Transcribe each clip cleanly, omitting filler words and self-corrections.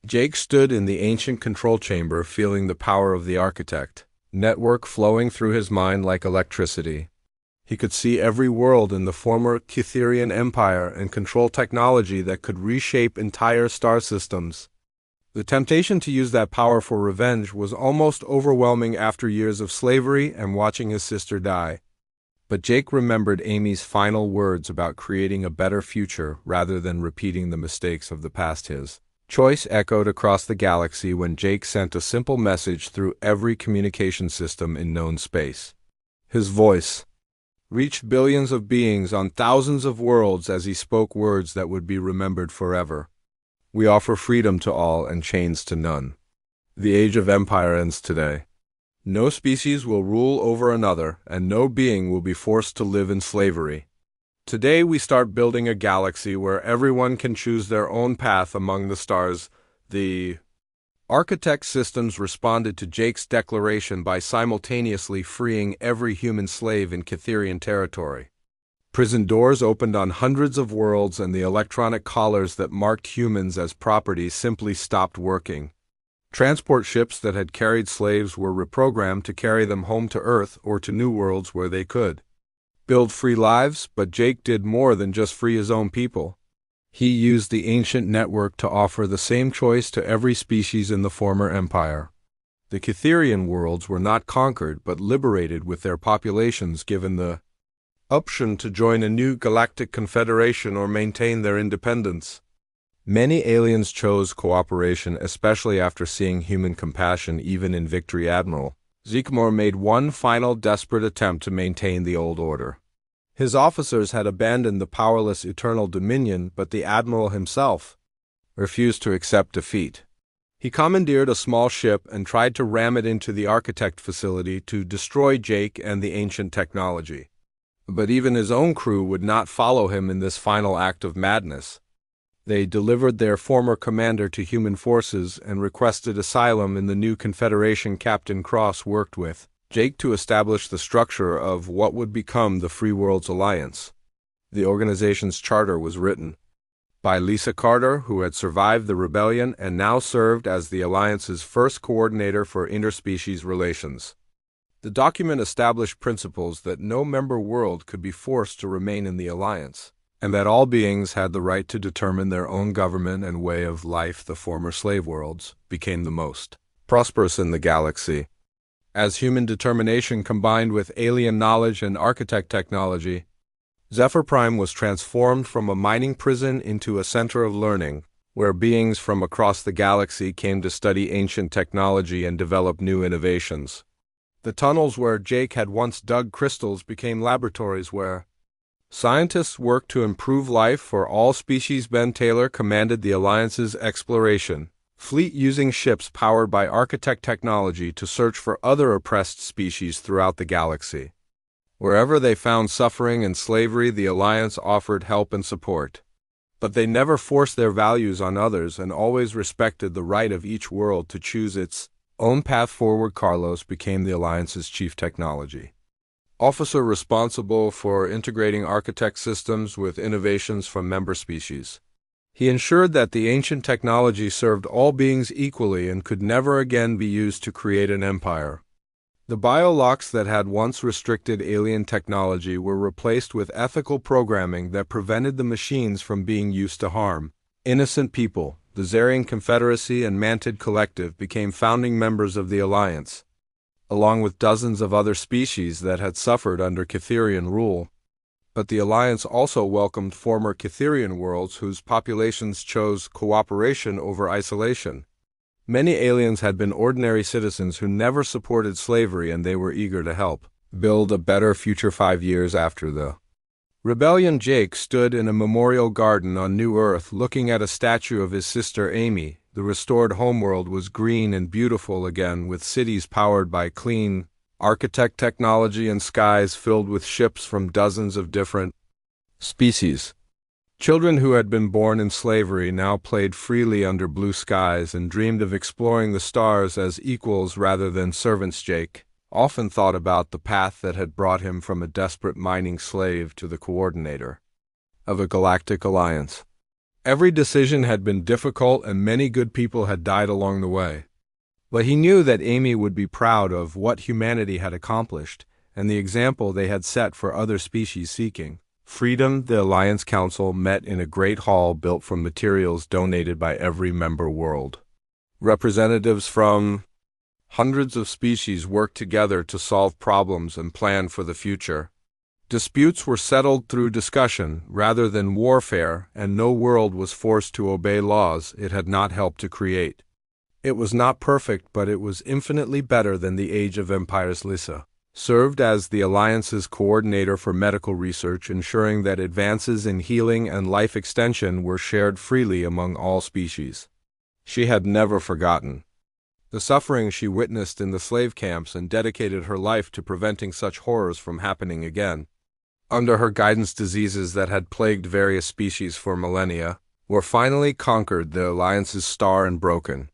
Jake stood in the ancient control chamber, feeling the power of the architect, network flowing through his mind like electricity. He could see every world in the former Cytherian Empire and control technology that could reshape entire star systems. The temptation to use that power for revenge was almost overwhelming after years of slavery and watching his sister die. But Jake remembered Amy's final words about creating a better future rather than repeating the mistakes of the past. His choice echoed across the galaxy when Jake sent a simple message through every communication system in known space. His voice reached billions of beings on thousands of worlds as he spoke words that would be remembered forever. We offer freedom to all and chains to none. The age of empire ends today. No species will rule over another, and no being will be forced to live in slavery. Today we start building a galaxy where everyone can choose their own path among the stars. The Architect systems responded to Jake's declaration by simultaneously freeing every human slave in Cytherian territory. Prison doors opened on hundreds of worlds, and the electronic collars that marked humans as property simply stopped working. Transport ships that had carried slaves were reprogrammed to carry them home to Earth or to new worlds where they could build free lives, but Jake did more than just free his own people. He used the ancient network to offer the same choice to every species in the former empire. The Cytherian worlds were not conquered but liberated, with their populations given the option to join a new galactic confederation or maintain their independence. Many aliens chose cooperation, especially after seeing human compassion even in Victory. Admiral Zeekmore made one final desperate attempt to maintain the old order. His officers had abandoned the powerless Eternal Dominion, but the Admiral himself refused to accept defeat. He commandeered a small ship and tried to ram it into the Architect facility to destroy Jake and the ancient technology. But even his own crew would not follow him in this final act of madness. They delivered their former commander to human forces and requested asylum in the new Confederation Captain Cross worked with Jake to establish the structure of what would become the Free Worlds Alliance. The organization's charter was written by Lisa Carter, who had survived the rebellion and now served as the Alliance's first coordinator for interspecies relations. The document established principles that no member world could be forced to remain in the Alliance, and that all beings had the right to determine their own government and way of life. The former slave worlds became the most prosperous in the galaxy. As human determination combined with alien knowledge and architect technology, Zephyr Prime was transformed from a mining prison into a center of learning, where beings from across the galaxy came to study ancient technology and develop new innovations. The tunnels where Jake had once dug crystals became laboratories where scientists worked to improve life for all species. Ben Taylor commanded the Alliance's exploration fleet, using ships powered by architect technology to search for other oppressed species throughout the galaxy. Wherever they found suffering and slavery, the Alliance offered help and support. But they never forced their values on others and always respected the right of each world to choose its own path forward. Carlos became the Alliance's chief technology officer, responsible for integrating architect systems with innovations from member species. He ensured that the ancient technology served all beings equally and could never again be used to create an empire. The biolocks that had once restricted alien technology were replaced with ethical programming that prevented the machines from being used to harm innocent people. The Zarian Confederacy and Mantid Collective became founding members of the Alliance, along with dozens of other species that had suffered under Cytherian rule. But the Alliance also welcomed former Cytherian worlds whose populations chose cooperation over isolation. Many aliens had been ordinary citizens who never supported slavery, and they were eager to help build a better future. 5 years after the rebellion, Jake stood in a memorial garden on New Earth looking at a statue of his sister Amy. The restored homeworld was green and beautiful again, with cities powered by clean architect technology and skies filled with ships from dozens of different species. Children who had been born in slavery now played freely under blue skies and dreamed of exploring the stars as equals rather than servants. Jake often thought about the path that had brought him from a desperate mining slave to the coordinator of a galactic alliance. Every decision had been difficult and many good people had died along the way. But he knew that Amy would be proud of what humanity had accomplished and the example they had set for other species seeking freedom. The Alliance Council met in a great hall built from materials donated by every member world. Representatives from hundreds of species worked together to solve problems and plan for the future. Disputes were settled through discussion rather than warfare, and no world was forced to obey laws it had not helped to create. It was not perfect, but it was infinitely better than the Age of Empires. Lisa served as the Alliance's coordinator for medical research, ensuring that advances in healing and life extension were shared freely among all species. She had never forgotten the suffering she witnessed in the slave camps and dedicated her life to preventing such horrors from happening again. Under her guidance, diseases that had plagued various species for millennia were finally conquered. The Alliance's star and broken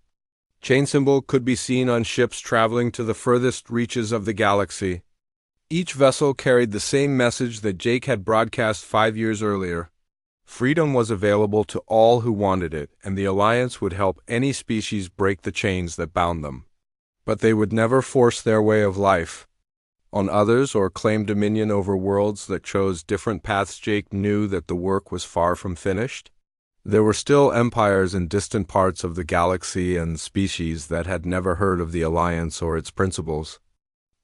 chain symbol could be seen on ships traveling to the furthest reaches of the galaxy. Each vessel carried the same message that Jake had broadcast 5 years earlier. Freedom was available to all who wanted it, and the Alliance would help any species break the chains that bound them. But they would never force their way of life on others or claim dominion over worlds that chose different paths. Jake knew that the work was far from finished. There were still empires in distant parts of the galaxy and species that had never heard of the Alliance or its principles.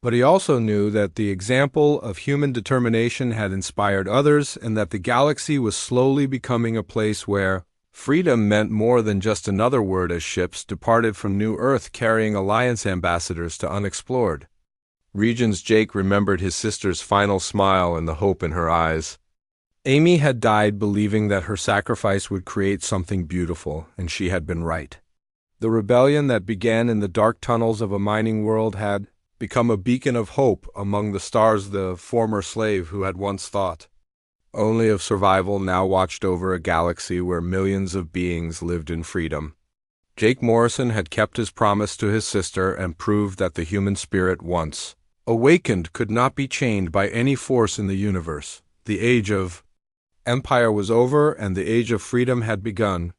But he also knew that the example of human determination had inspired others, and that the galaxy was slowly becoming a place where freedom meant more than just another word, as ships departed from New Earth carrying Alliance ambassadors to unexplored regions. Jake remembered his sister's final smile and the hope in her eyes. Amy had died believing that her sacrifice would create something beautiful, and she had been right. The rebellion that began in the dark tunnels of a mining world had become a beacon of hope among the stars. The former slave who had once thought only of survival now watched over a galaxy where millions of beings lived in freedom. Jake Morrison had kept his promise to his sister and proved that the human spirit, once awakened, could not be chained by any force in the universe. The age of Empire was over, and the age of freedom had begun.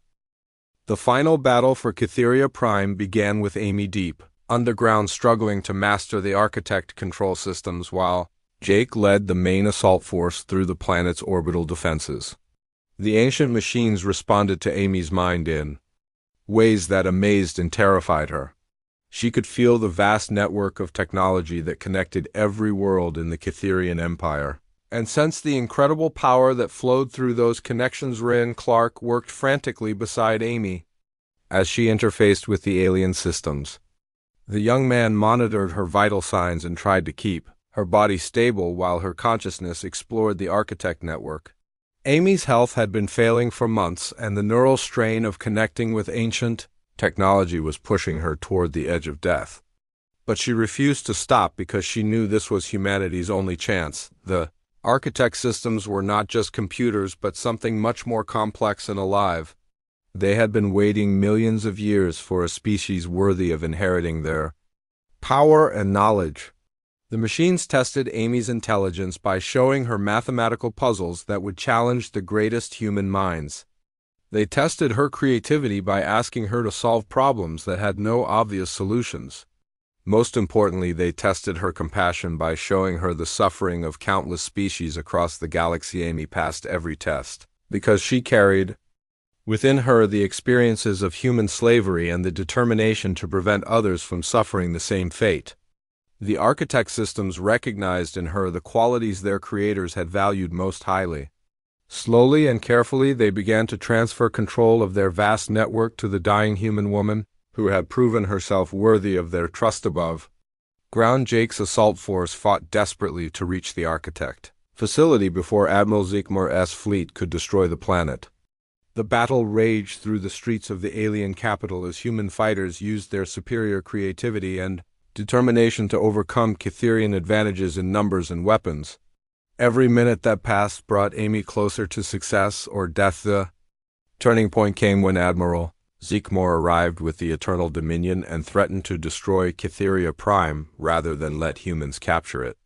The final battle for Cytheria Prime began with Amy deep underground, struggling to master the architect control systems, while Jake led the main assault force through the planet's orbital defenses. The ancient machines responded to Amy's mind in ways that amazed and terrified her. She could feel the vast network of technology that connected every world in the Cytherian Empire, and sensed the incredible power that flowed through those connections. Ryan Clark worked frantically beside Amy as she interfaced with the alien systems. The young man monitored her vital signs and tried to keep her body stable while her consciousness explored the architect network. Amy's health had been failing for months, and the neural strain of connecting with ancient technology was pushing her toward the edge of death. But she refused to stop because she knew this was humanity's only chance. The architect systems were not just computers, but something much more complex and alive. They had been waiting millions of years for a species worthy of inheriting their power and knowledge. The machines tested Amy's intelligence by showing her mathematical puzzles that would challenge the greatest human minds. They tested her creativity by asking her to solve problems that had no obvious solutions. Most importantly, they tested her compassion by showing her the suffering of countless species across the galaxy. Amy passed every test because she carried within her the experiences of human slavery and the determination to prevent others from suffering the same fate. The architect systems recognized in her the qualities their creators had valued most highly. Slowly and carefully, they began to transfer control of their vast network to the dying human woman who had proven herself worthy of their trust. Above ground, Jake's assault force fought desperately to reach the architect facility before Admiral Zeekmore's fleet could destroy the planet. The battle raged through the streets of the alien capital as human fighters used their superior creativity and determination to overcome Cytherian advantages in numbers and weapons. Every minute that passed brought Amy closer to success or death. The turning point came when Admiral Zeekmore arrived with the Eternal Dominion and threatened to destroy Cytheria Prime rather than let humans capture it.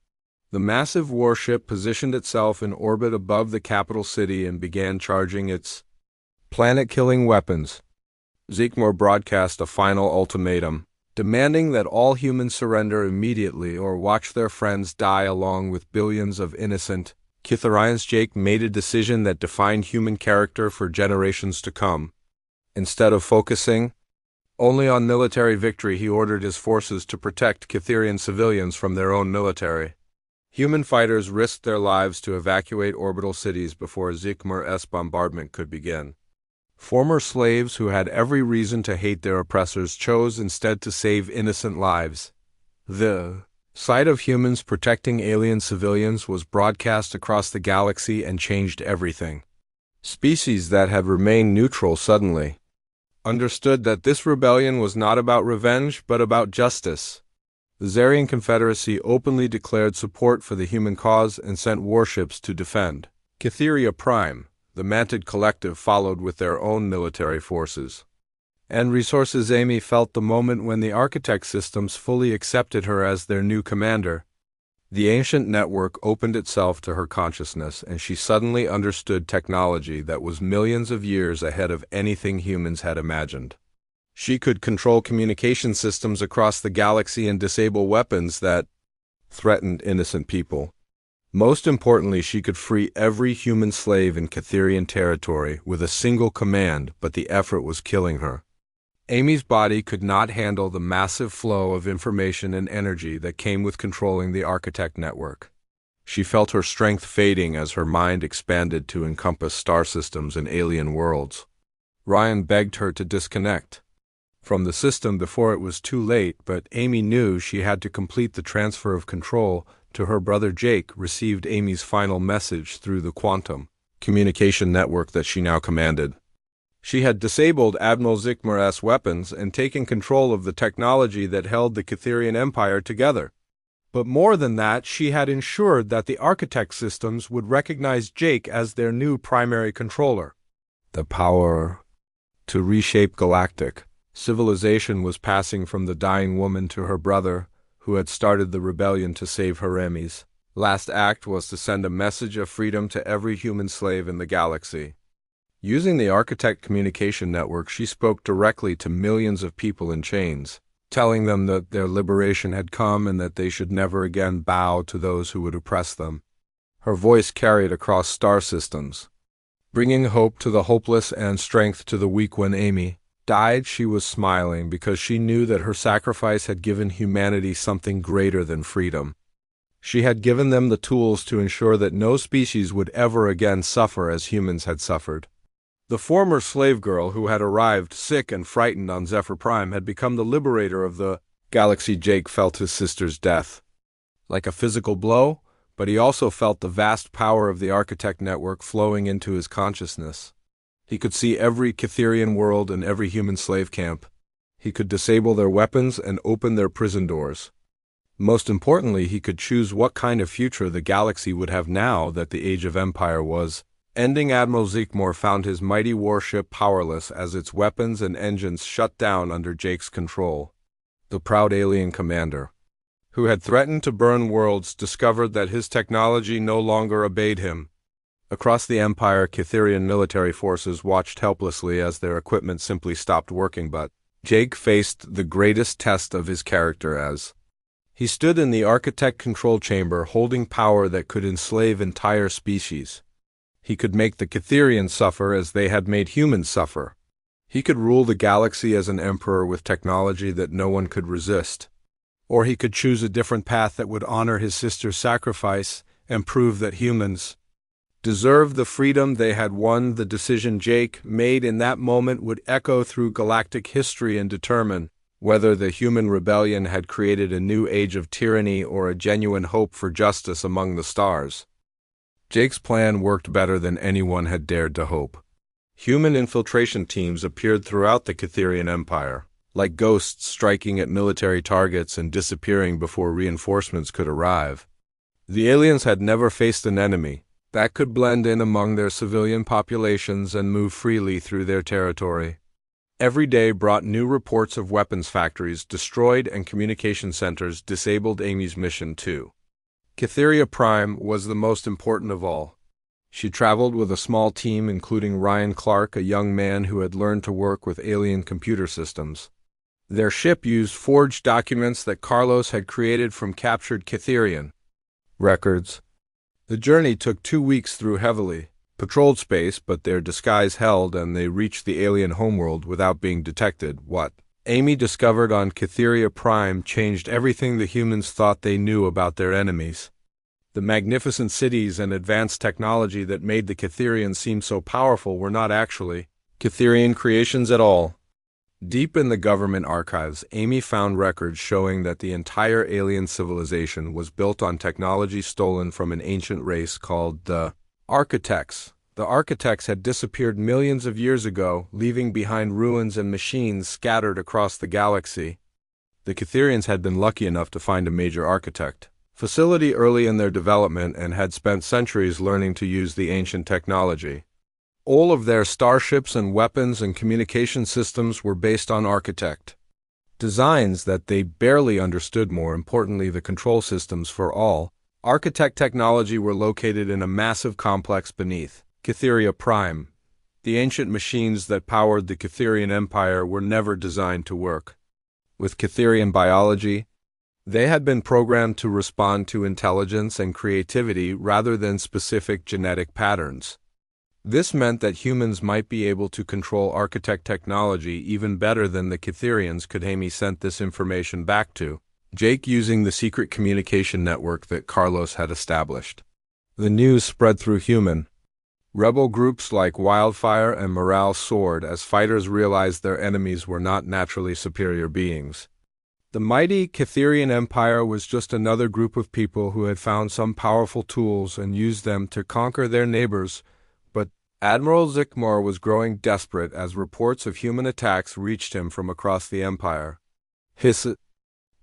The massive warship positioned itself in orbit above the capital city and began charging its Planet-killing weapons. Zeekmore broadcast a final ultimatum, demanding that all humans surrender immediately or watch their friends die along with billions of innocent Kitharians. Jake made a decision that defined human character for generations to come. Instead of focusing only on military victory, he ordered his forces to protect Kitharian civilians from their own military. Human fighters risked their lives to evacuate orbital cities before Zeekmore's bombardment could begin. Former slaves who had every reason to hate their oppressors chose instead to save innocent lives. The sight of humans protecting alien civilians was broadcast across the galaxy and changed everything. Species that had remained neutral suddenly understood that this rebellion was not about revenge but about justice. The Zarian Confederacy openly declared support for the human cause and sent warships to defend Kytheria Prime. The Mantid Collective followed with their own military forces and resources. Amy felt the moment when the Architect systems fully accepted her as their new commander. The ancient network opened itself to her consciousness, and she suddenly understood technology that was millions of years ahead of anything humans had imagined. She could control communication systems across the galaxy and disable weapons that threatened innocent people. Most importantly, she could free every human slave in Kytherian territory with a single command, but the effort was killing her. Amy's body could not handle the massive flow of information and energy that came with controlling the Architect network. She felt her strength fading as her mind expanded to encompass star systems and alien worlds. Ryan begged her to disconnect from the system before it was too late, but Amy knew she had to complete the transfer of control to her brother. Jake received Amy's final message through the quantum communication network that she now commanded. She had disabled Admiral Zeekmore's weapons and taken control of the technology that held the Kytherian Empire together. But more than that, she had ensured that the Architect systems would recognize Jake as their new primary controller. The power to reshape galactic civilization was passing from the dying woman to her brother, who had started the rebellion to save her. Amy's last act was to send a message of freedom to every human slave in the galaxy. Using the Architect communication network, she spoke directly to millions of people in chains, telling them that their liberation had come and that they should never again bow to those who would oppress them. Her voice carried across star systems, bringing hope to the hopeless and strength to the weak. When Amy died, she was smiling because she knew that her sacrifice had given humanity something greater than freedom. She had given them the tools to ensure that no species would ever again suffer as humans had suffered. The former slave girl who had arrived sick and frightened on Zephyr Prime had become the liberator of the galaxy. Jake felt his sister's death like a physical blow, but he also felt the vast power of the Architect network flowing into his consciousness. He could see every Kytherian world and every human slave camp. He could disable their weapons and open their prison doors. Most importantly, he could choose what kind of future the galaxy would have now that the Age of Empire was ending. Admiral Zeekmore found his mighty warship powerless as its weapons and engines shut down under Jake's control. The proud alien commander, who had threatened to burn worlds, discovered that his technology no longer obeyed him. Across the Empire, Kytherian military forces watched helplessly as their equipment simply stopped working, but Jake faced the greatest test of his character as he stood in the Architect control chamber holding power that could enslave entire species. He could make the Kytherians suffer as they had made humans suffer. He could rule the galaxy as an emperor with technology that no one could resist. Or he could choose a different path that would honor his sister's sacrifice and prove that humans deserved the freedom they had won. The decision Jake made in that moment would echo through galactic history and determine whether the human rebellion had created a new age of tyranny or a genuine hope for justice among the stars. Jake's plan worked better than anyone had dared to hope. Human infiltration teams appeared throughout the Kytherian Empire, like ghosts striking at military targets and disappearing before reinforcements could arrive. The aliens had never faced an enemy that could blend in among their civilian populations and move freely through their territory. Every day brought new reports of weapons factories destroyed and communication centers disabled. Amy's mission, too. Kytheria Prime was the most important of all. She traveled with a small team including Ryan Clark, a young man who had learned to work with alien computer systems. Their ship used forged documents that Carlos had created from captured Cytherian records. The journey took 2 weeks through heavily patrolled space, but their disguise held and they reached the alien homeworld without being detected. What Amy discovered on Cytheria Prime changed everything the humans thought they knew about their enemies. The magnificent cities and advanced technology that made the Cytherians seem so powerful were not actually Cytherian creations at all. Deep in the government archives, Amy found records showing that the entire alien civilization was built on technology stolen from an ancient race called the Architects. The Architects had disappeared millions of years ago, leaving behind ruins and machines scattered across the galaxy. The Cytherians had been lucky enough to find a major architect facility early in their development and had spent centuries learning to use the ancient technology. All of their starships and weapons and communication systems were based on Architect designs that they barely understood. More importantly, the control systems for all Architect technology were located in a massive complex beneath Cytheria Prime. The ancient machines that powered the Cytherian Empire were never designed to work with Cytherian biology. They had been programmed to respond to intelligence and creativity rather than specific genetic patterns. This meant that humans might be able to control Architect technology even better than the Cytherians could. Amy sent this information back to Jake using the secret communication network that Carlos had established. The news spread through human rebel groups like Wildfire and morale soared as fighters realized their enemies were not naturally superior beings. The mighty Cytherian Empire was just another group of people who had found some powerful tools and used them to conquer their neighbors. But Admiral Zikmor was growing desperate as reports of human attacks reached him from across the Empire. His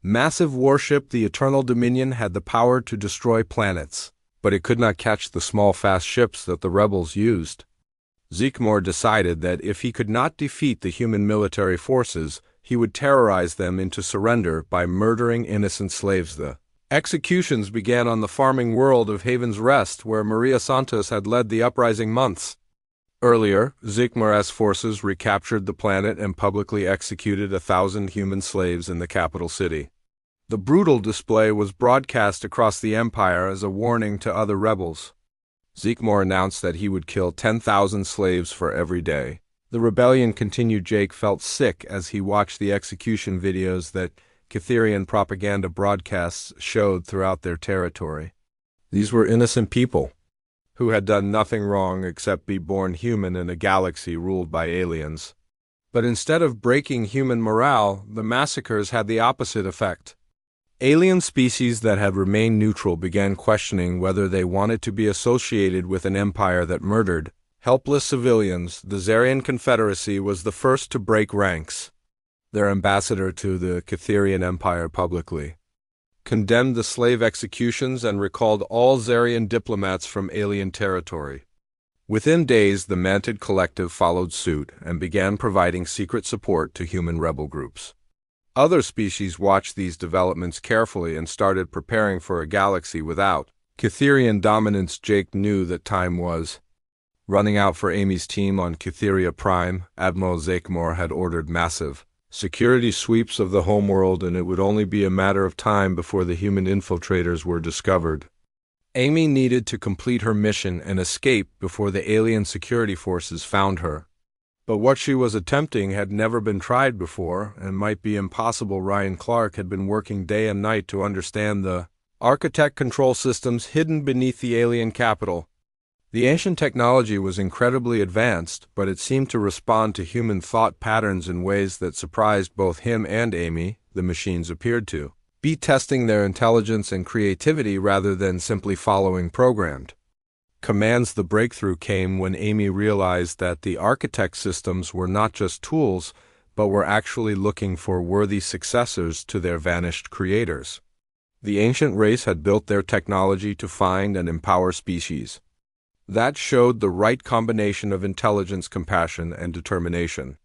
massive warship, the Eternal Dominion, had the power to destroy planets, but it could not catch the small, fast ships that the rebels used. Zikmor decided that if he could not defeat the human military forces, he would terrorize them into surrender by murdering innocent slaves. The executions began on the farming world of Haven's Rest, where Maria Santos had led the uprising months earlier. Zikmor's forces recaptured the planet and publicly executed 1,000 human slaves in the capital city. The brutal display was broadcast across the Empire as a warning to other rebels. Zikmor announced that he would kill 10,000 slaves for every day. The rebellion continued. Jake felt sick as he watched the execution videos that Cytherian propaganda broadcasts showed throughout their territory. These were innocent people who had done nothing wrong except be born human in a galaxy ruled by aliens. But instead of breaking human morale, the massacres had the opposite effect. Alien species that had remained neutral began questioning whether they wanted to be associated with an empire that murdered helpless civilians. The Zarian Confederacy was the first to break ranks. Their ambassador to the Cytherian Empire publicly condemned the slave executions and recalled all Zarian diplomats from alien territory. Within days, the Mantid Collective followed suit and began providing secret support to human rebel groups. Other species watched these developments carefully and started preparing for a galaxy without Cytherian dominance. Jake knew that time was running out for Amy's team on Cytheria Prime. Admiral Zikmor had ordered massive security sweeps of the homeworld, and it would only be a matter of time before the human infiltrators were discovered. Amy needed to complete her mission and escape before the alien security forces found her. But what she was attempting had never been tried before and might be impossible. Ryan Clark had been working day and night to understand the Architect control systems hidden beneath the alien capital. The ancient technology was incredibly advanced, but it seemed to respond to human thought patterns in ways that surprised both him and Amy. The machines appeared to be testing their intelligence and creativity rather than simply following programmed commands. The breakthrough came when Amy realized that the Architect systems were not just tools, but were actually looking for worthy successors to their vanished creators. The ancient race had built their technology to find and empower species that showed the right combination of intelligence, compassion, and determination.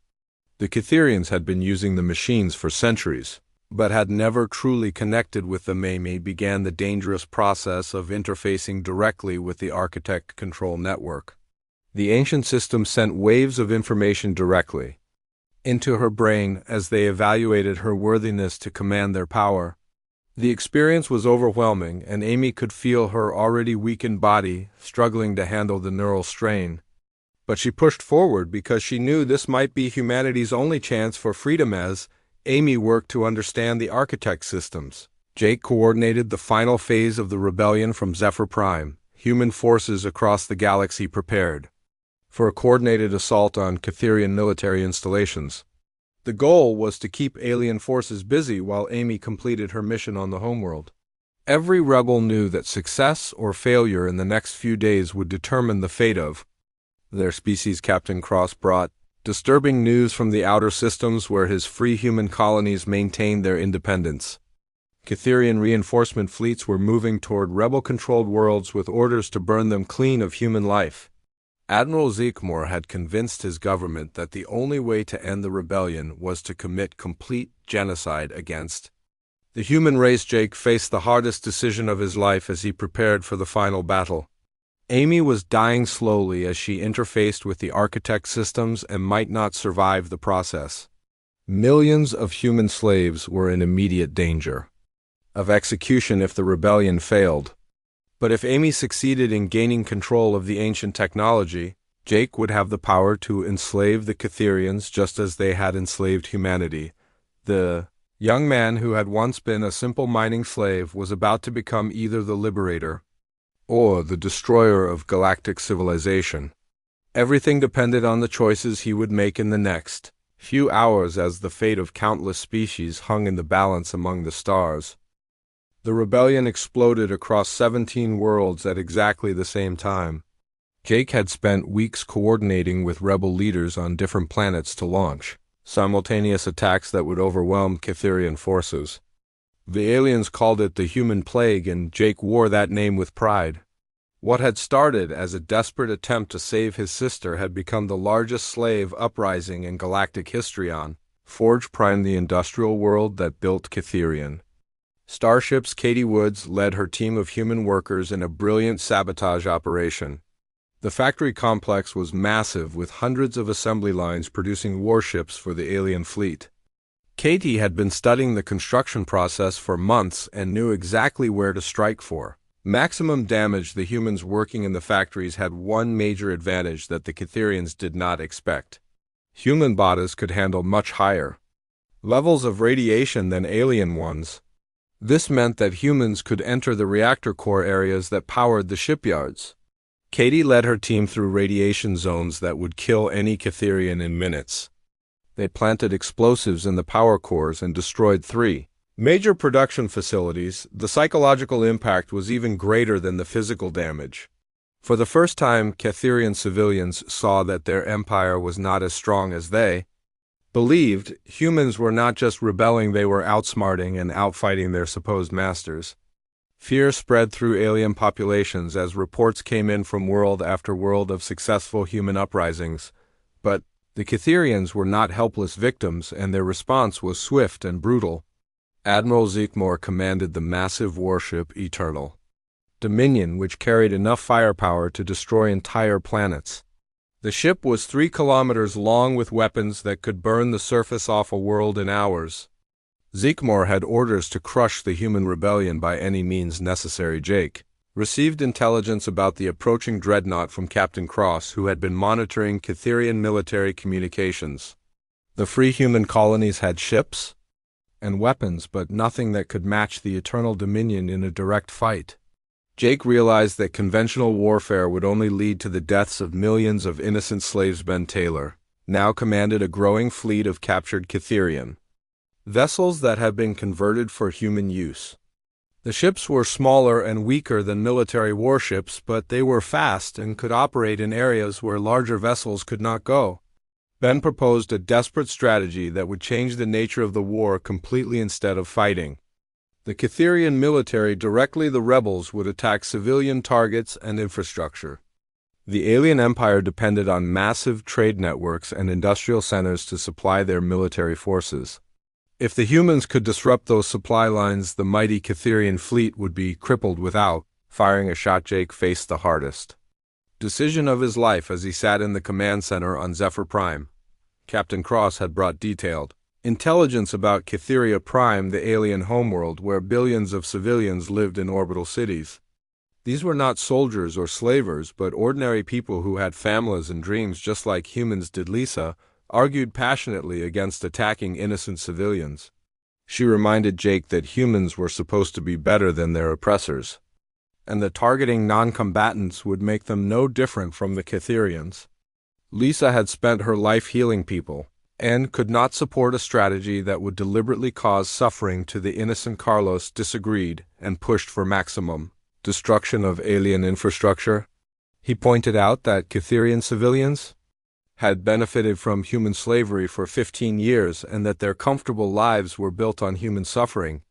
The Cytherians had been using the machines for centuries, but had never truly connected with them. Amy began the dangerous process of interfacing directly with the Architect Control Network. The ancient system sent waves of information directly into her brain as they evaluated her worthiness to command their power. The experience was overwhelming, and Amy could feel her already weakened body struggling to handle the neural strain. But she pushed forward because she knew this might be humanity's only chance for freedom. As Amy worked to understand the architect systems, Jake coordinated the final phase of the rebellion from Zephyr Prime. Human forces across the galaxy prepared for a coordinated assault on Catherian military installations. The goal was to keep alien forces busy while Amy completed her mission on the homeworld. Every rebel knew that success or failure in the next few days would determine the fate of their species. Captain Cross brought disturbing news from the outer systems where his free human colonies maintained their independence. Catherian reinforcement fleets were moving toward rebel-controlled worlds with orders to burn them clean of human life. Admiral Zeekmore had convinced his government that the only way to end the rebellion was to commit complete genocide against the human race. Jake faced the hardest decision of his life as he prepared for the final battle. Amy was dying slowly as she interfaced with the architect systems and might not survive the process. Millions of human slaves were in immediate danger of execution if the rebellion failed. But if Amy succeeded in gaining control of the ancient technology, Jake would have the power to enslave the Catherians just as they had enslaved humanity. The young man who had once been a simple mining slave was about to become either the liberator or the destroyer of galactic civilization. Everything depended on the choices he would make in the next few hours, as the fate of countless species hung in the balance among the stars. The rebellion exploded across 17 worlds at exactly the same time. Jake had spent weeks coordinating with rebel leaders on different planets to launch simultaneous attacks that would overwhelm Catherian forces. The aliens called it the Human Plague, and Jake wore that name with pride. What had started as a desperate attempt to save his sister had become the largest slave uprising in galactic history. On Forge Prime, the industrial world that built Catherian starships, Katie Woods led her team of human workers in a brilliant sabotage operation. The factory complex was massive, with hundreds of assembly lines producing warships for the alien fleet. Katie had been studying the construction process for months and knew exactly where to strike for maximum damage. The humans working in the factories had one major advantage that the Catherians did not expect. Human bodies could handle much higher levels of radiation than alien ones. This meant that humans could enter the reactor core areas that powered the shipyards. Katie led her team through radiation zones that would kill any Catherian in minutes. They planted explosives in the power cores and destroyed 3 major production facilities. The psychological impact was even greater than the physical damage. For the first time, Catherian civilians saw that their empire was not as strong as they believed. Humans were not just rebelling, they were outsmarting and outfighting their supposed masters. Fear spread through alien populations as reports came in from world after world of successful human uprisings. But the Catherians were not helpless victims, and their response was swift and brutal. Admiral Zeekmore commanded the massive warship Eternal Dominion, which carried enough firepower to destroy entire planets. The ship was 3 kilometers long with weapons that could burn the surface off a world in hours. Zeekmore had orders to crush the human rebellion by any means necessary. Jake received intelligence about the approaching dreadnought from Captain Cross, who had been monitoring Catherian military communications. The free human colonies had ships and weapons, but nothing that could match the Eternal Dominion in a direct fight. Jake realized that conventional warfare would only lead to the deaths of millions of innocent slaves. Ben Taylor now commanded a growing fleet of captured Catherian vessels that had been converted for human use. The ships were smaller and weaker than military warships, but they were fast and could operate in areas where larger vessels could not go. Ben proposed a desperate strategy that would change the nature of the war completely. Instead of fighting the Catherian military directly, the rebels would attack civilian targets and infrastructure. The alien empire depended on massive trade networks and industrial centers to supply their military forces. If the humans could disrupt those supply lines, the mighty Cytherian fleet would be crippled without firing a shot. Jake faced the hardest decision of his life as he sat in the command center on Zephyr Prime. Captain Cross had brought detailed intelligence about Cytheria Prime, the alien homeworld where billions of civilians lived in orbital cities. These were not soldiers or slavers, but ordinary people who had families and dreams just like humans did. Lisa argued passionately against attacking innocent civilians. She reminded Jake that humans were supposed to be better than their oppressors, and that targeting non-combatants would make them no different from the Cytherians. Lisa had spent her life healing people, and could not support a strategy that would deliberately cause suffering to the innocent. Carlos disagreed and pushed for maximum destruction of alien infrastructure. He pointed out that Cytherian civilians had benefited from human slavery for 15 years and that their comfortable lives were built on human suffering.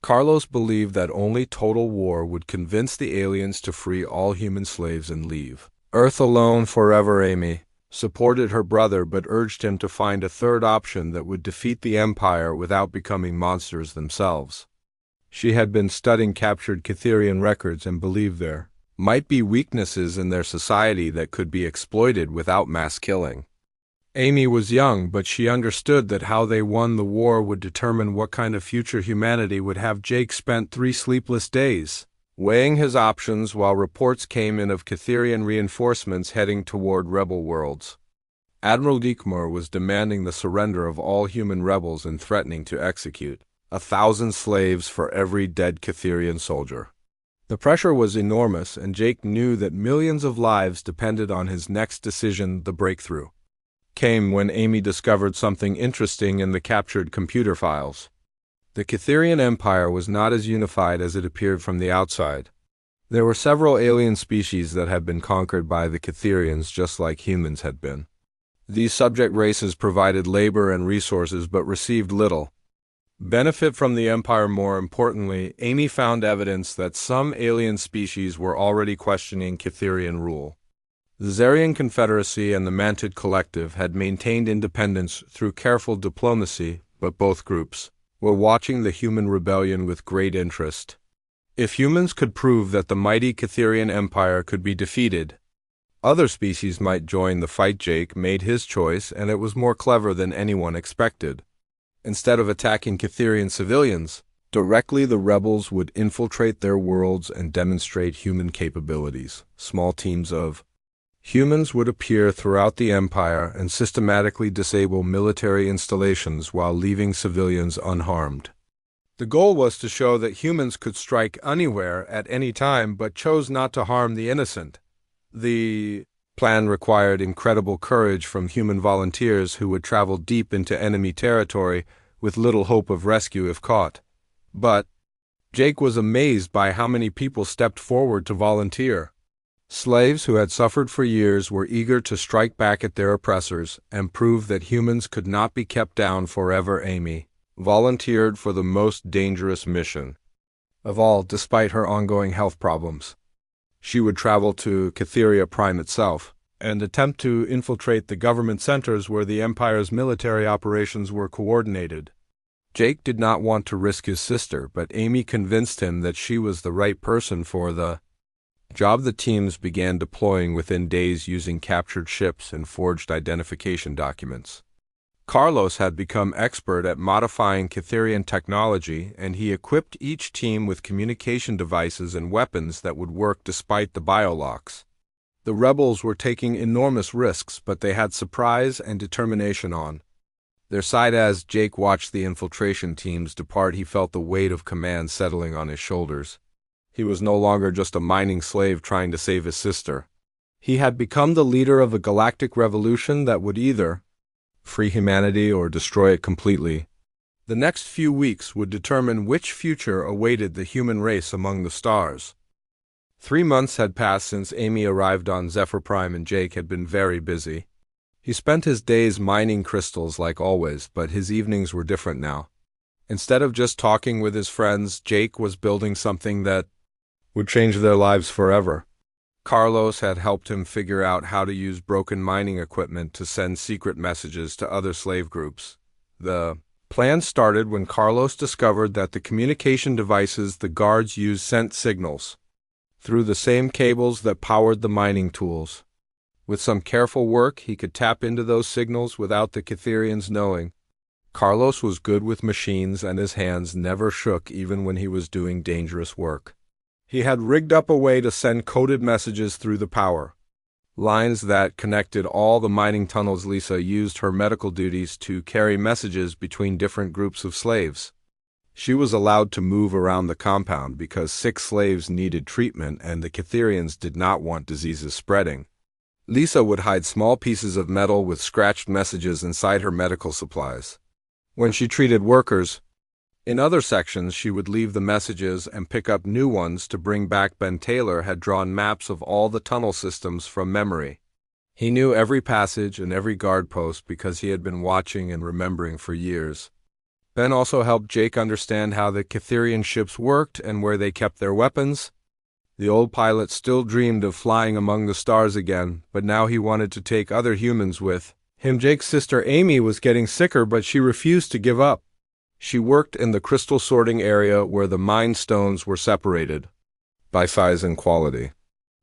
Carlos believed that only total war would convince the aliens to free all human slaves and leave Earth alone forever. Amy supported her brother but urged him to find a third option that would defeat the Empire without becoming monsters themselves. She had been studying captured Cytherian records and believed there might be weaknesses in their society that could be exploited without mass killing. Amy was young, but she understood that how they won the war would determine what kind of future humanity would have. Jake spent 3 sleepless days weighing his options while reports came in of Cytherian reinforcements heading toward rebel worlds. Admiral Diekmar was demanding the surrender of all human rebels and threatening to execute 1,000 slaves for every dead Cytherian soldier. The pressure was enormous, and Jake knew that millions of lives depended on his next decision. The breakthrough came when Amy discovered something interesting in the captured computer files. The Cytherian Empire was not as unified as it appeared from the outside. There were several alien species that had been conquered by the Cytherians just like humans had been. These subject races provided labor and resources but received little benefit from the Empire. More importantly, Amy found evidence that some alien species were already questioning Cytherian rule. The Zarian Confederacy and the Mantid Collective had maintained independence through careful diplomacy, but both groups were watching the human rebellion with great interest. If humans could prove that the mighty Cytherian Empire could be defeated, other species might join the fight. Jake made his choice, and it was more clever than anyone expected. Instead of attacking Cytherian civilians directly, the rebels would infiltrate their worlds and demonstrate human capabilities. Small teams of humans would appear throughout the Empire and systematically disable military installations while leaving civilians unharmed. The goal was to show that humans could strike anywhere at any time but chose not to harm the innocent. The plan required incredible courage from human volunteers who would travel deep into enemy territory with little hope of rescue if caught. But Jake was amazed by how many people stepped forward to volunteer. Slaves who had suffered for years were eager to strike back at their oppressors and prove that humans could not be kept down forever. Amy volunteered for the most dangerous mission of all, despite her ongoing health problems. She would travel to Cytheria Prime itself and attempt to infiltrate the government centers where the Empire's military operations were coordinated. Jake did not want to risk his sister, but Amy convinced him that she was the right person for the job. The teams began deploying within days using captured ships and forged identification documents. Carlos had become expert at modifying Cytherian technology, and he equipped each team with communication devices and weapons that would work despite the biolocks. The rebels were taking enormous risks, but they had surprise and determination on their side. As Jake watched the infiltration teams depart, he felt the weight of command settling on his shoulders. He was no longer just a mining slave trying to save his sister. He had become the leader of a galactic revolution that would either free humanity or destroy it completely. The next few weeks would determine which future awaited the human race among the stars. 3 months had passed since Amy arrived on Zephyr Prime, and Jake had been very busy. He spent his days mining crystals like always, but his evenings were different now. Instead of just talking with his friends, Jake was building something that would change their lives forever. Carlos had helped him figure out how to use broken mining equipment to send secret messages to other slave groups. The Plans started when Carlos discovered that the communication devices the guards used sent signals through the same cables that powered the mining tools. With some careful work, he could tap into those signals without the Cytherians knowing. Carlos was good with machines, and his hands never shook even when he was doing dangerous work. He had rigged up a way to send coded messages through the power lines that connected all the mining tunnels. Lisa used her medical duties to carry messages between different groups of slaves. She was allowed to move around the compound because sick slaves needed treatment and the Cytherians did not want diseases spreading. Lisa would hide small pieces of metal with scratched messages inside her medical supplies. When she treated workers, in other sections she would leave the messages and pick up new ones to bring back. Ben Taylor had drawn maps of all the tunnel systems from memory. He knew every passage and every guard post because he had been watching and remembering for years. Ben also helped Jake understand how the Cytherian ships worked and where they kept their weapons. The old pilot still dreamed of flying among the stars again, but now he wanted to take other humans with him. Jake's sister Amy was getting sicker, but she refused to give up. She worked in the crystal sorting area where the mine stones were separated by size and quality.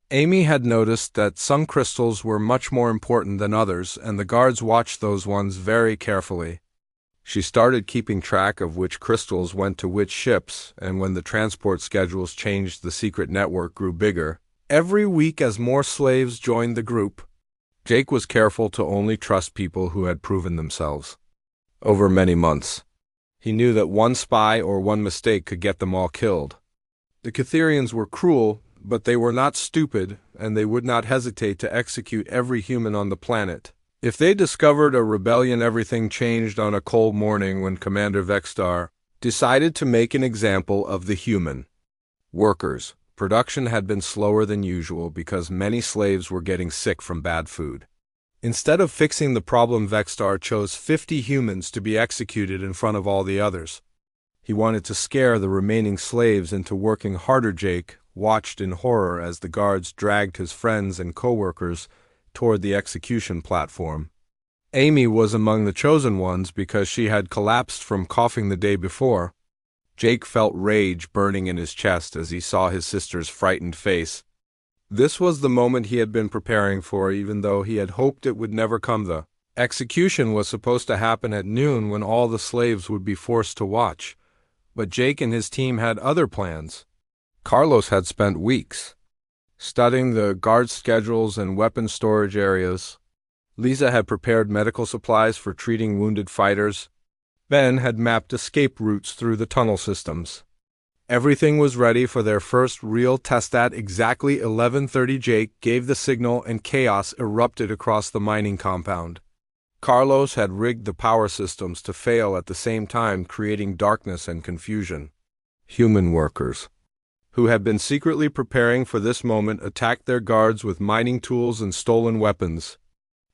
Amy had noticed that some crystals were much more important than others, and the guards watched those ones very carefully. She started keeping track of which crystals went to which ships, and when the transport schedules changed, the secret network grew bigger. Every week as more slaves joined the group, Jake was careful to only trust people who had proven themselves. Over many months, he knew that one spy or one mistake could get them all killed. The Cytherians were cruel, but they were not stupid, and they would not hesitate to execute every human on the planet. If they discovered a rebellion, everything changed on a cold morning when Commander Vexstar decided to make an example of the human workers. Production had been slower than usual because many slaves were getting sick from bad food. Instead of fixing the problem, Vexstar chose 50 humans to be executed in front of all the others. He wanted to scare the remaining slaves into working harder. Jake watched in horror as the guards dragged his friends and co-workers toward the execution platform. Amy was among the chosen ones because she had collapsed from coughing the day before. Jake felt rage burning in his chest as he saw his sister's frightened face. This was the moment he had been preparing for, even though he had hoped it would never come. The execution was supposed to happen at noon when all the slaves would be forced to watch, but Jake and his team had other plans. Carlos had spent weeks studying the guard schedules and weapon storage areas. Lisa had prepared medical supplies for treating wounded fighters. Ben had mapped escape routes through the tunnel systems. Everything was ready for their first real test. At exactly 11:30, Jake gave the signal and chaos erupted across the mining compound. Carlos had rigged the power systems to fail at the same time, creating darkness and confusion. Human workers, who had been secretly preparing for this moment, attacked their guards with mining tools and stolen weapons.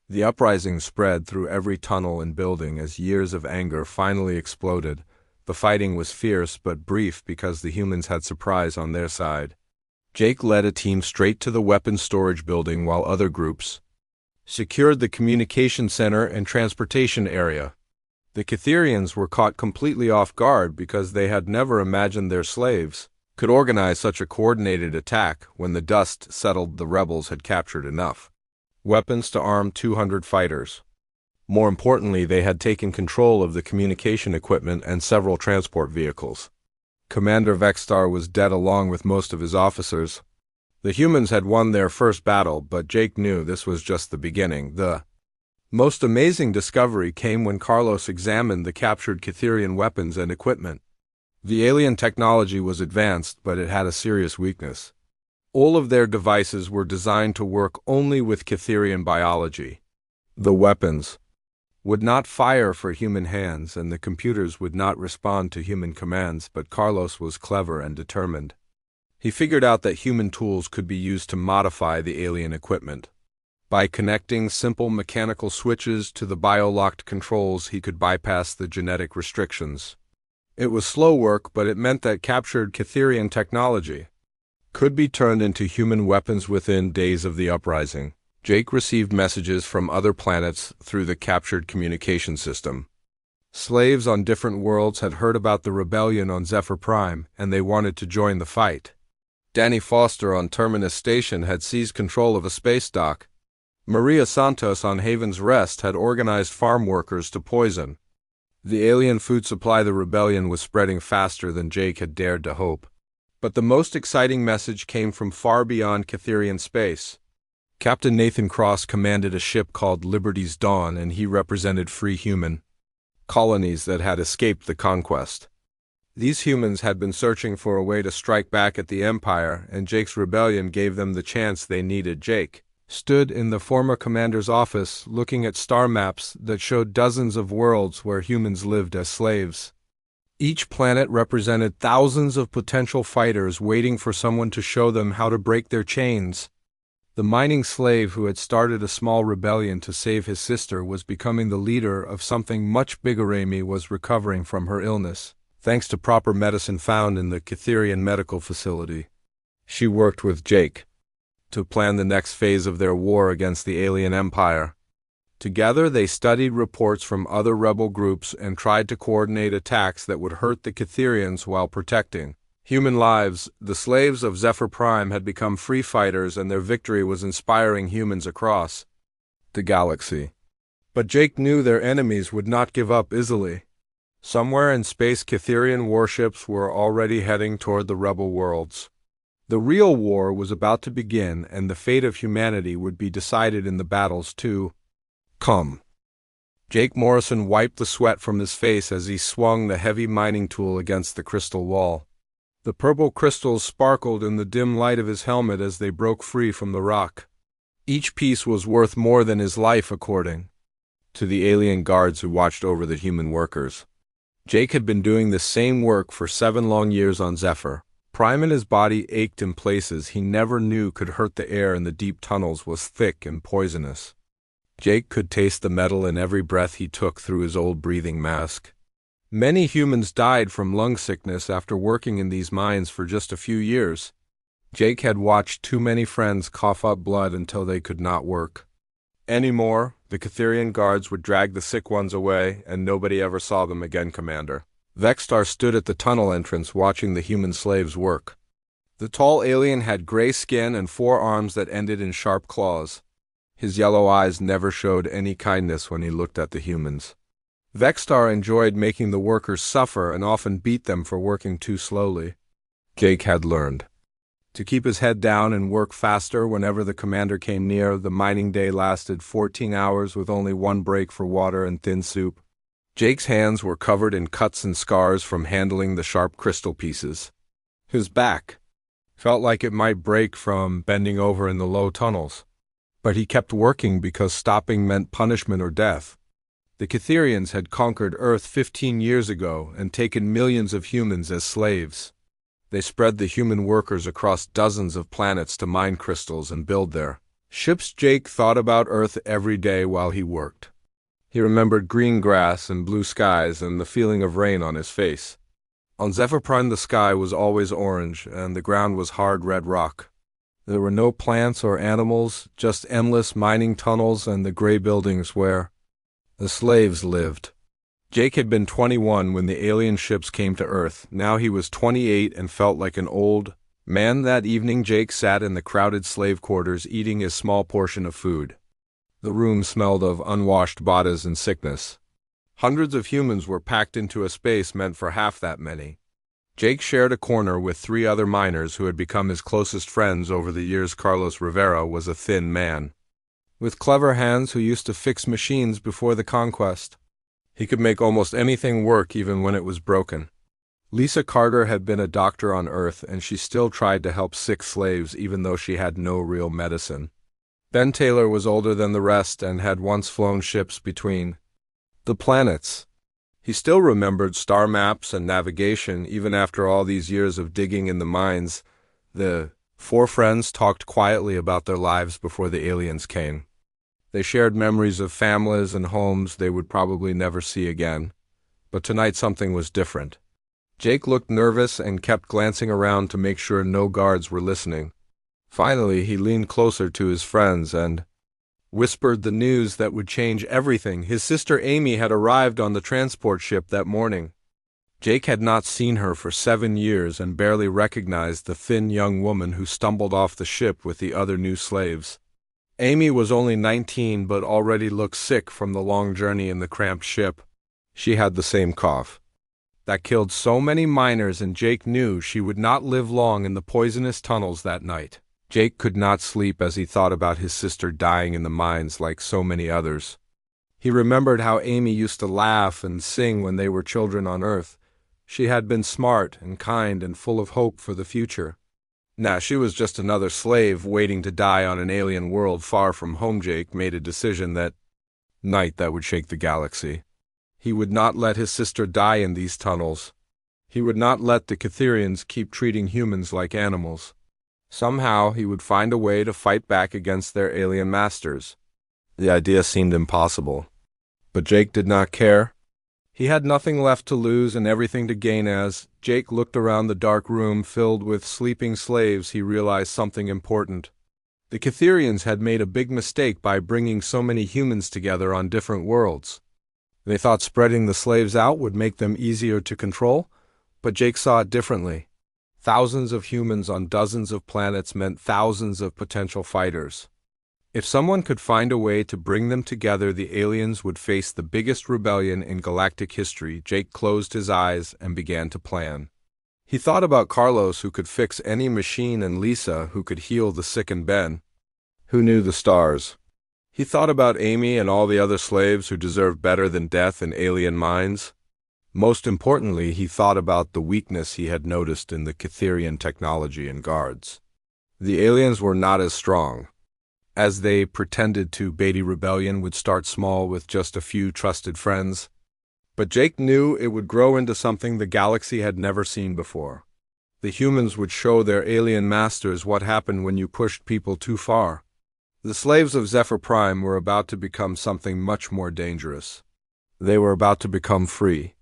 The uprising spread through every tunnel and building as years of anger finally exploded. The fighting was fierce but brief because the humans had surprise on their side. Jake led a team straight to the weapons storage building while other groups secured the communication center and transportation area. The Cytherians were caught completely off guard because they had never imagined their slaves could organize such a coordinated attack. When the dust settled, the rebels had captured enough weapons to arm 200 fighters. More importantly, they had taken control of the communication equipment and several transport vehicles. Commander Vexstar was dead along with most of his officers. The humans had won their first battle, but Jake knew this was just the beginning. The most amazing discovery came when Carlos examined the captured Cytherian weapons and equipment. The alien technology was advanced, but it had a serious weakness. All of their devices were designed to work only with Cytherian biology. The weapons would not fire for human hands, and the computers would not respond to human commands, but Carlos was clever and determined. He figured out that human tools could be used to modify the alien equipment. By connecting simple mechanical switches to the bio-locked controls, he could bypass the genetic restrictions. It was slow work, but it meant that captured Cytherian technology could be turned into human weapons within days of the uprising. Jake received messages from other planets through the captured communication system. Slaves on different worlds had heard about the rebellion on Zephyr Prime, and they wanted to join the fight. Danny Foster on Terminus Station had seized control of a space dock. Maria Santos on Haven's Rest had organized farm workers to poison. The alien food supply the rebellion was spreading faster than Jake had dared to hope. But the most exciting message came from far beyond Cytherian space. Captain Nathan Cross commanded a ship called Liberty's Dawn, and he represented free human colonies that had escaped the conquest. These humans had been searching for a way to strike back at the Empire, and Jake's rebellion gave them the chance they needed. Jake stood in the former commander's office looking at star maps that showed dozens of worlds where humans lived as slaves. Each planet represented thousands of potential fighters waiting for someone to show them how to break their chains. The mining slave who had started a small rebellion to save his sister was becoming the leader of something much bigger. Amy was recovering from her illness, thanks to proper medicine found in the Cytherian medical facility. She worked with Jake to plan the next phase of their war against the alien empire. Together they studied reports from other rebel groups and tried to coordinate attacks that would hurt the Cytherians while protecting human lives. The slaves of Zephyr Prime had become free fighters, and their victory was inspiring humans across the galaxy. But Jake knew their enemies would not give up easily. Somewhere in space, Cytherian warships were already heading toward the rebel worlds. The real war was about to begin, and the fate of humanity would be decided in the battles to come. Jake Morrison wiped the sweat from his face as he swung the heavy mining tool against the crystal wall. The purple crystals sparkled in the dim light of his helmet as they broke free from the rock. Each piece was worth more than his life, according to the alien guards who watched over the human workers. Jake had been doing the same work for 7 long years on Zephyr Prime, and his body ached in places he never knew could hurt. The air in the deep tunnels was thick and poisonous. Jake could taste the metal in every breath he took through his old breathing mask. Many humans died from lung sickness after working in these mines for just a few years. Jake had watched too many friends cough up blood until they could not work anymore. The Cytherian guards would drag the sick ones away, and nobody ever saw them again. Commander Vextar stood at the tunnel entrance watching the human slaves work. The tall alien had gray skin and 4 arms that ended in sharp claws. His yellow eyes never showed any kindness when he looked at the humans. Vextar enjoyed making the workers suffer and often beat them for working too slowly. Jake had learned to keep his head down and work faster whenever the commander came near. The mining day lasted 14 hours with only 1 break for water and thin soup. Jake's hands were covered in cuts and scars from handling the sharp crystal pieces. His back felt like it might break from bending over in the low tunnels. But he kept working because stopping meant punishment or death. The Cytherians had conquered Earth 15 years ago and taken millions of humans as slaves. They spread the human workers across dozens of planets to mine crystals and build their ships. Jake thought about Earth every day while he worked. He remembered green grass and blue skies and the feeling of rain on his face. On Zephyr Prime, the sky was always orange and the ground was hard red rock. There were no plants or animals, just endless mining tunnels and the gray buildings where the slaves lived. Jake had been 21 when the alien ships came to Earth. Now he was 28 and felt like an old man. That evening, Jake sat in the crowded slave quarters eating his small portion of food. The room smelled of unwashed bodies and sickness. Hundreds of humans were packed into a space meant for half that many. Jake shared a corner with 3 other miners who had become his closest friends over the years. Carlos Rivera was a thin man with clever hands who used to fix machines before the conquest. He could make almost anything work, even when it was broken. Lisa Carter had been a doctor on Earth, and she still tried to help sick slaves even though she had no real medicine. Ben Taylor was older than the rest and had once flown ships between the planets. He still remembered star maps and navigation even after all these years of digging in the mines. The 4 friends talked quietly about their lives before the aliens came. They shared memories of families and homes they would probably never see again. But tonight something was different. Jake looked nervous and kept glancing around to make sure no guards were listening. Finally, he leaned closer to his friends and whispered the news that would change everything. His sister Amy had arrived on the transport ship that morning. Jake had not seen her for 7 years and barely recognized the thin young woman who stumbled off the ship with the other new slaves. Amy was only 19 but already looked sick from the long journey in the cramped ship. She had the same cough that killed so many miners, and Jake knew she would not live long in the poisonous tunnels that night. Jake could not sleep as he thought about his sister dying in the mines like so many others. He remembered how Amy used to laugh and sing when they were children on Earth. She had been smart and kind and full of hope for the future. Now she was just another slave waiting to die on an alien world far from home. Jake made a decision that night that would shake the galaxy. He would not let his sister die in these tunnels. He would not let the Catherians keep treating humans like animals. Somehow he would find a way to fight back against their alien masters. The idea seemed impossible, but Jake did not care. He had nothing left to lose and everything to gain. As Jake looked around the dark room filled with sleeping slaves, he realized something important. The Catherians had made a big mistake by bringing so many humans together on different worlds. They thought spreading the slaves out would make them easier to control, but Jake saw it differently. Thousands of humans on dozens of planets meant thousands of potential fighters. If someone could find a way to bring them together, the aliens would face the biggest rebellion in galactic history. Jake closed his eyes and began to plan. He thought about Carlos, who could fix any machine, and Lisa, who could heal the sick, and Ben, who knew the stars. He thought about Amy and all the other slaves who deserved better than death in alien mines. Most importantly, he thought about the weakness he had noticed in the Catherian technology and guards. The aliens were not as strong as they pretended to. Beatty rebellion would start small with just a few trusted friends, but Jake knew it would grow into something the galaxy had never seen before. The humans would show their alien masters what happened when you pushed people too far. The slaves of Zephyr Prime were about to become something much more dangerous. They were about to become free.